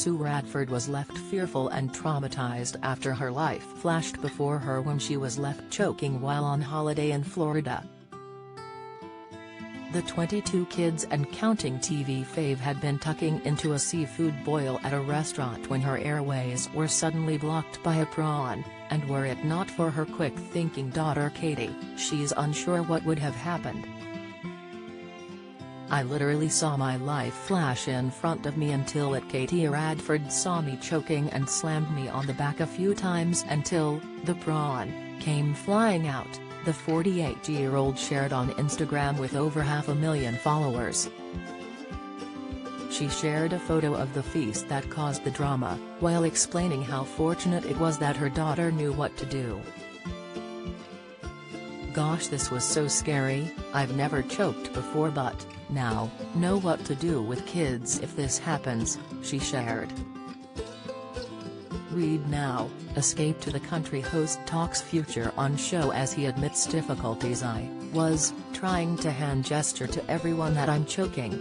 Sue Radford was left fearful and traumatized after her life flashed before her when she was left choking while on holiday in Florida. The 22 kids and counting TV fave had been tucking into a seafood boil at a restaurant when her airways were suddenly blocked by a prawn, and were it not for her quick-thinking daughter Katie, she's unsure what would have happened. "I literally saw my life flash in front of me until Katie Radford saw me choking and slammed me on the back a few times until the prawn came flying out," the 48-year-old shared on Instagram with over 500,000 followers. She shared a photo of the feast that caused the drama, while explaining how fortunate it was that her daughter knew what to do. "Gosh, this was so scary. I've never choked before but now know what to do with kids if this happens," she shared. Read now, Escape to the Country host talks future on show as he admits difficulties. "I was trying to hand gesture to everyone that I'm choking.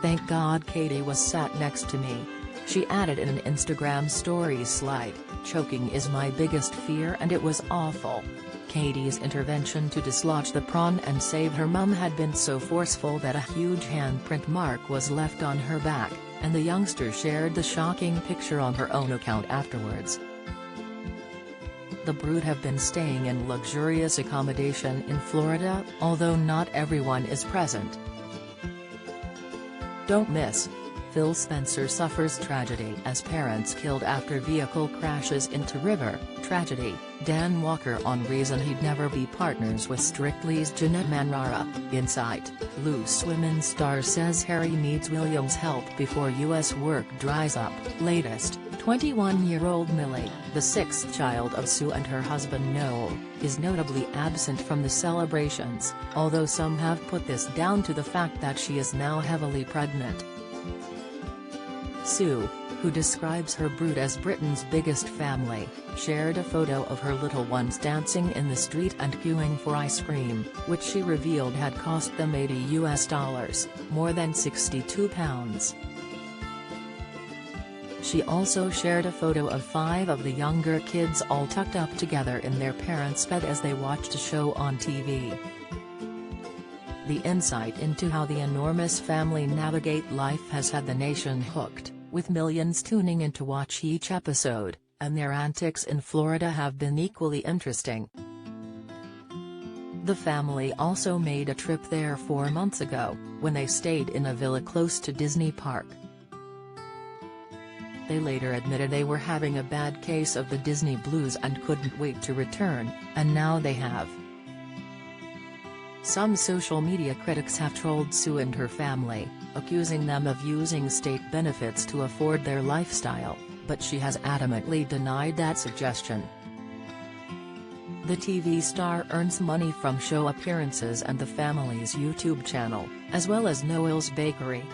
Thank God Katie was sat next to me," she added in an Instagram stories slide. "Choking is my biggest fear and it was awful." Katie's intervention to dislodge the prawn and save her mum had been so forceful that a huge handprint mark was left on her back, and the youngster shared the shocking picture on her own account afterwards. The brood have been staying in luxurious accommodation in Florida, although not everyone is present. Don't miss: Phil Spencer suffers tragedy as parents killed after vehicle crashes into river. Tragedy, Dan Walker on reason he'd never be partners with Strictly's Jeanette Manrara. Insight, Loose Women star says Harry needs William's help before U.S. work dries up. Latest, 21-year-old Millie, the sixth child of Sue and her husband Noel, is notably absent from the celebrations, although some have put this down to the fact that she is now heavily pregnant. Sue, who describes her brood as Britain's biggest family, shared a photo of her little ones dancing in the street and queuing for ice cream, which she revealed had cost them $80, more than £62. She also shared a photo of 5 of the younger kids all tucked up together in their parents' bed as they watched a show on TV. The insight into how the enormous family navigate life has had the nation hooked, with millions tuning in to watch each episode, and their antics in Florida have been equally interesting. The family also made a trip there 4 months ago, when they stayed in a villa close to Disney Park. They later admitted they were having a bad case of the Disney blues and couldn't wait to return, and now they have. Some social media critics have trolled Sue and her family, accusing them of using state benefits to afford their lifestyle, but she has adamantly denied that suggestion. The TV star earns money from show appearances and the family's YouTube channel, as well as Noel's Bakery,